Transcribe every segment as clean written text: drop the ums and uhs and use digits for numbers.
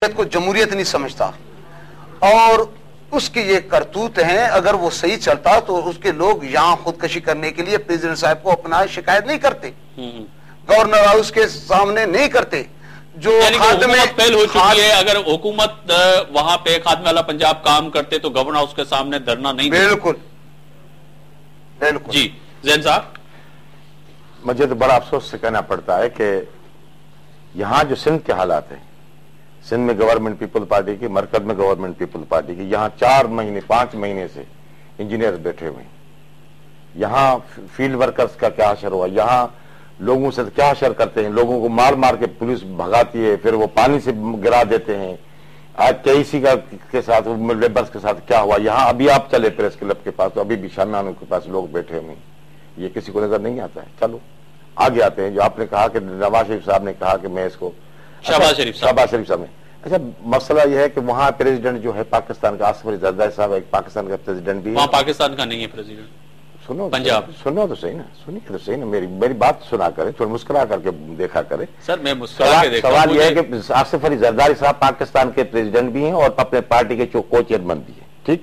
को जमहूरियत नहीं समझता और उसकी ये करतूत है। अगर वो सही चलता तो उसके लोग यहाँ खुदकशी करने के लिए प्रेसिडेंट साहब को अपना शिकायत नहीं करते, गवर्नर हाउस के सामने नहीं करते। जो खात्मे फेल हो चुकी है, अगर हुकूमत वहां पे खात्मे वाला पंजाब काम करते तो गवर्नर हाउस के सामने धरना नहीं। बिल्कुल बिल्कुल जी जैन साहब, मुझे तो बड़ा अफसोस से कहना पड़ता है कि यहाँ जो सिंध के हालात है, सिंध में गवर्नमेंट पीपल पार्टी की, मरकज में गवर्नमेंट पीपल पार्टी की, यहाँ 4 महीने 5 महीने से इंजीनियर बैठे हुए हैं। यहाँ फील्ड वर्कर्स का क्या असर हुआ, यहाँ लोगों से क्या असर करते हैं, लोगों को मार मार के पुलिस भगाती है, फिर वो पानी से गिरा देते हैं। आज केसी के साथ लेबर्स के साथ क्या हुआ, यहाँ अभी आप चले प्रेस क्लब के पास तो अभी भी शामियानों के पास लोग बैठे हुए हैं, ये किसी को नजर नहीं आता है। चलो आगे आते हैं, जो आपने कहा कि नवाज शरीफ साहब ने कहा कि मैं इसको शहबाज शरीफ साहब ने, अच्छा मसला यह है कि वहां प्रेसिडेंट जो है पाकिस्तान का आसिफ अली जरदारी साहब एक पाकिस्तान का प्रेसिडेंट भी है। वहां पाकिस्तान का नहीं है प्रेसिडेंट, सुनो पंजाब, सुनो तो सही ना, सुनिए तो सही ना, मेरी बात सुना करें, थोड़ा मुस्कुरा करके देखा करें। सर मैं मुस्कुरा के देखा। सवाल यह है कि आसिफ अली जरदारी साहब पाकिस्तान के प्रेसिडेंट भी हैं और अपने पार्टी के को चेयरमैन भी है, ठीक।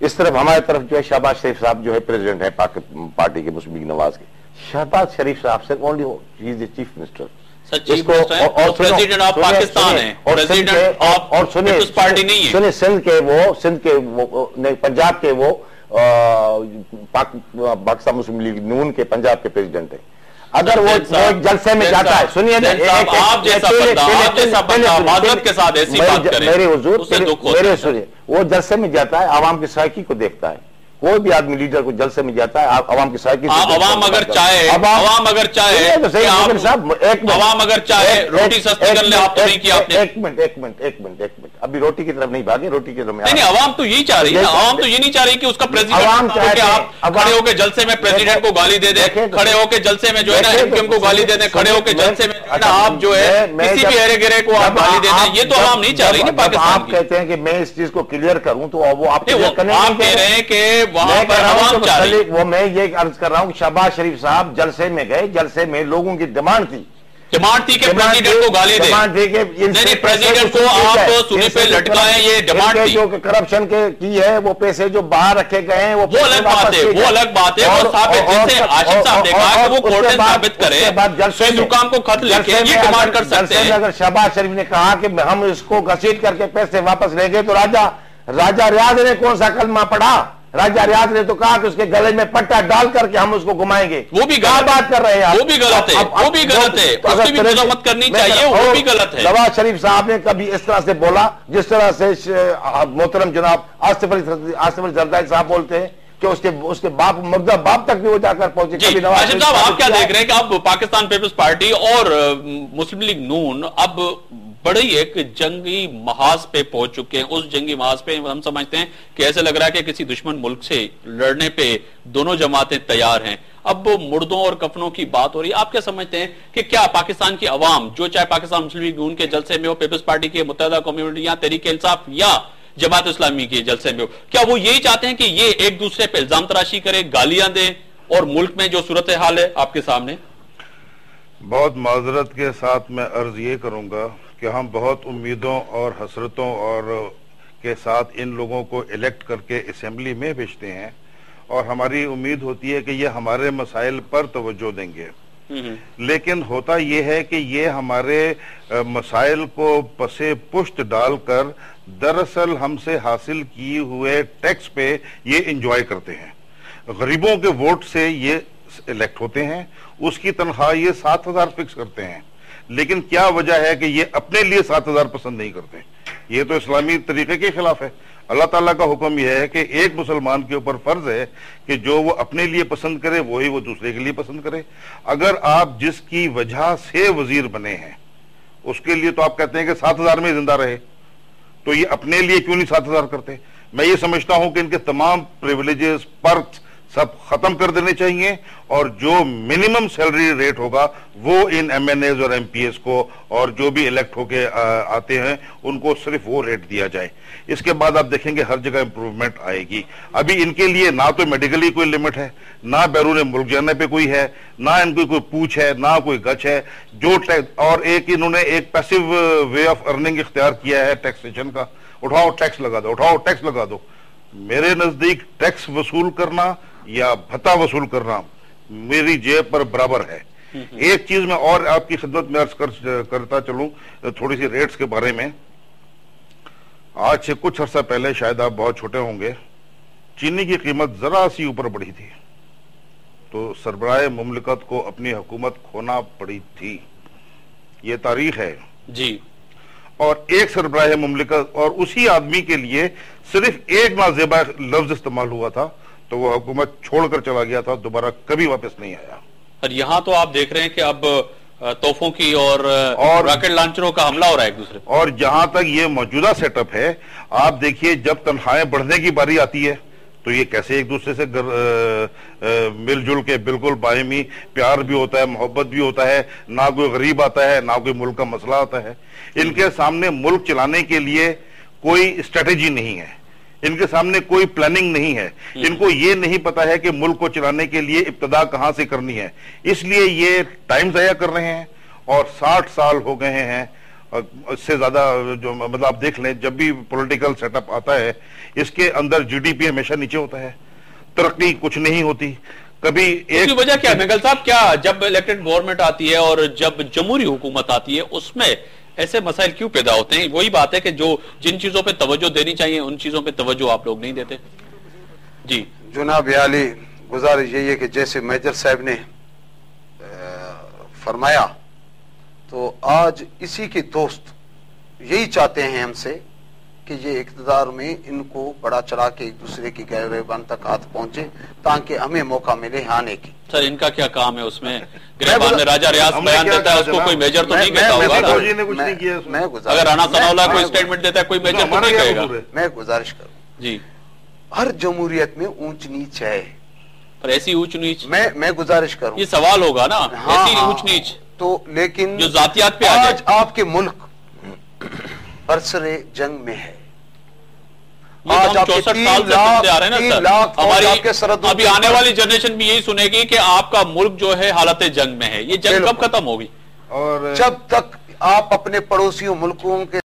इस तरफ हमारी तरफ जो है शहबाज शरीफ साहब जो है प्रेसिडेंट है पार्टी के मुस्लिम लीग नवाज के। शहबाज शरीफ साहब से only he is the chief minister, president of Pakistan है, प्रेसिडेंट और सुनिए पार्टी नहीं है। सुनिए सिंध के वो नहीं, पंजाब के वो पाकिस्तान मुस्लिम लीग नून के पंजाब के प्रेसिडेंट है। अगर वो एक जलसे में जाता है, सुनिए आप जैसा माजरत के साथ ऐसी बात करें, मेरे हुजूर मेरे सुनिए, वो जलसे में जाता है, आवाम की साइकी को देखता है। कोई भी आदमी लीडर को जलसे में जाता है, आवाम की साइकी, आवाम अगर चाहे रोटी सस्ती कर ले, आप तो नहीं किया आपने। एक मिनट अभी रोटी की तरफ नहीं भागे, रोटी की तरफ नहीं, आवाम तो यही चाह रही है, आवाम तो ये नहीं चाह रही कि उसका प्रेसिडेंट खड़े होकर जलसे में प्रेसिडेंट को गाली दे दे, खड़े होकर जलसे में जो है ना एमक्यूएम को गाली दे दे, खड़े होकर जलसे में आप जो है किसी भी अरे गिरे को आप गाली दे दें, ये तो आवाम नहीं चाह रही है पाकिस्तान। आप कहते हैं कि मैं इस चीज को क्लियर करूं तो वो आप कह रहे हैं कि वहां पर वो मैं ये अर्ज कर रहा हूँ, शहबाज शरीफ साहब जलसे में गए, जलसे में लोगों की डिमांड थी कि प्रेसिडेंट को गाली दे, नहीं प्रेसिडेंट को आप सुनी पे लटकाएं, ये डिमांड थी। जो करप्शन के की है वो पैसे जो बाहर रखे गए हैं वो अलग बात है, वो अलग बात है। और जैसे आशिफ साहब ने कहा कि वो कोर्ट में साबित करे, हुकाम को खत लिखे ये डिमांड कर सकते हैं। अगर शहबाज शरीफ ने कहा कि हम इसको घसीट करके पैसे वापस लेंगे तो राजा रियाज ने कौन सा कलमा पढ़ा? राजा रियाज ने तो कहा कि उसके गले में पट्टा डाल करके हम उसको घुमाएंगे। वो भी गलत बात कर रहे हैं, वो भी गलत है, वो भी गलत है, उसकी भी मजम्मत करनी चाहिए, वो भी गलत है। नवाज शरीफ साहब ने कभी इस तरह से बोला जिस तरह से मोहतरम जनाब आसिफ अली जरदारी साहब बोलते हैं कि उसके बाप मुर्दा बाप तक भी वो जाकर पहुंचे। आशिफ साहब आप क्या देख रहे हैं कि अब पाकिस्तान पीपल्स पार्टी और मुस्लिम लीग नून अब बड़ी एक जंगी महाज पे पहुंच चुके हैं। उस जंगी महाज पे हम समझते हैं कि ऐसे लग रहा है कि किसी दुश्मन मुल्क से लड़ने पे दोनों जमातें तैयार हैं। अब मुर्दों और कफनों की बात हो रही है, आप क्या समझते हैं कि क्या पाकिस्तान की अवाम, जो चाहे पाकिस्तान मुस्लिम लीग नून के जलसे में हो, पीपल्स पार्टी के मुत्तहिदा कम्युनिटी या तहरीक इंसाफ या जमात इस्लामी के जलसे में हो, क्या वो यही चाहते हैं कि ये एक दूसरे पे इल्जाम तराशी करे, गालियां दें और मुल्क में जो सूरत हाल है आपके सामने? बहुत माजरत के साथ मैं अर्ज ये करूंगा कि हम बहुत उम्मीदों और हसरतों और के साथ इन लोगों को इलेक्ट करके असेंबली में भेजते हैं और हमारी उम्मीद होती है कि ये हमारे मसाइल पर तवज्जो देंगे। लेकिन होता ये है कि ये हमारे मसाइल को पसे पुश्त डालकर दरअसल हमसे हासिल किए हुए टैक्स पे ये इंजॉय करते हैं। गरीबों के वोट से ये इलेक्ट होते हैं, उसकी तनख्वाह ये 7,000 फिक्स करते हैं। लेकिन क्या वजह है कि ये अपने लिए 7,000 पसंद नहीं करते? ये तो इस्लामी तरीके के खिलाफ है। अल्लाह ताला का हुक्म यह है कि एक मुसलमान के ऊपर फर्ज है कि जो वो अपने लिए पसंद करे वही वो दूसरे के लिए पसंद करे। अगर आप जिसकी वजह से वजीर बने हैं उसके लिए तो आप कहते हैं कि 7,000 में जिंदा रहे, तो ये अपने लिए क्यों नहीं 7,000 करते? मैं ये समझता हूं कि इनके तमाम प्रिविलेजेस पर्क्स सब खत्म कर देने चाहिए और जो मिनिमम सैलरी रेट होगा वो इन MNAs और MPs को और जो भी इलेक्ट होके आते हैं उनको सिर्फ वो रेट दिया जाए। इसके बाद आप देखेंगे हर जगह इंप्रूवमेंट आएगी। अभी इनके लिए ना तो मेडिकली कोई लिमिट है, ना बैरून मुल्क जाने पे कोई है, ना इनकी कोई पूछ है, ना कोई गच है। जो टैक्स और एक इन्होंने एक पैसिव वे ऑफ अर्निंग इख्तियार किया है टैक्सेशन का, उठाओ टैक्स लगा दो, उठाओ टैक्स लगा दो। मेरे नजदीक टैक्स वसूल करना या भत्ता वसूल करना मेरी जेब पर बराबर है। एक चीज मैं और आपकी खिदमत में अर्ज करता चलूं थोड़ी सी रेट्स के बारे में। आज से कुछ अर्सा पहले, शायद आप बहुत छोटे होंगे, चीनी की कीमत जरा सी ऊपर बढ़ी थी तो सरबराह मुमलिकत को अपनी हुकूमत खोना पड़ी थी। ये तारीख है जी। और एक सरबराह मुमलिकत और उसी आदमी के लिए सिर्फ एक नाजेबा लफ्ज इस्तेमाल हुआ था तो वो हुकूमत छोड़कर चला गया था, दोबारा कभी वापस नहीं आया। और यहाँ तो आप देख रहे हैं कि अब तोहफों की और रॉकेट लॉन्चरों का हमला हो रहा है एक दूसरे। और जहां तक ये मौजूदा सेटअप है, आप देखिए जब तनख्वाहें बढ़ने की बारी आती है तो ये कैसे एक दूसरे से मिलजुल के बिल्कुल बाहिमी प्यार भी होता है, मोहब्बत भी होता है, ना कोई गरीब आता है, ना कोई मुल्क का मसला आता है। इनके सामने मुल्क चलाने के लिए कोई स्ट्रेटेजी नहीं है, इनके सामने कोई प्लानिंग नहीं है। इनको ये नहीं पता है कि मुल्क को चलाने के लिए इब्तदा कहां से करनी है, इसलिए ये टाइम ज़ाया कर रहे हैं। और 60 साल हो गए हैं, इससे ज्यादा जो मतलब आप देख लें, जब भी पॉलिटिकल सेटअप आता है इसके अंदर GDP हमेशा नीचे होता है, तरक्की कुछ नहीं होती कभी। एक वजह क्या है मेंगल साहब, क्या जब इलेक्टेड गवर्नमेंट आती है और जब जमहूरी हुकूमत आती है उसमें ऐसे मसाइल क्यों पैदा होते हैं? वही बात है कि जो जिन चीजों पे तवज्जो देनी चाहिए उन चीजों पे तवज्जो आप लोग नहीं देते। जी जनाब आली, गुजारिश यही है कि जैसे मेजर साहब ने फरमाया तो आज इसी के दोस्त यही चाहते हैं हमसे कि ये इक़्तिदार में इनको बड़ा चढ़ा के एक दूसरे की गिरबान तक हाथ पहुंचे ताकि हमें मौका मिले आने की। सर इनका क्या काम है उसमें? गिरबान में राजा रियाज बयान देता है, उसको कोई मेजर तो नहीं कहता होगा। अगर राणा सनाउल्लाह कोई स्टेटमेंट देता है कोई मेजर तो नहीं कहेगा। मैं गुजारिश करूं जी, हर जमहूरियत में ऊंच नीच है, पर ऐसी ऊंच नीच मैं गुजारिश करूं, ये सवाल होगा ना, ऐसी ऊंच नीच तो, लेकिन जो जातियात पे आज आपके मुल्क बरसरे जंग में है। आज 64 साल से सुनते आ रहे हैं ना सर, हमारी अभी आने वाली जनरेशन भी यही सुनेगी कि आपका मुल्क जो है हालत जंग में है। ये जंग कब खत्म होगी? और जब तक आप अपने पड़ोसियों मुल्कों के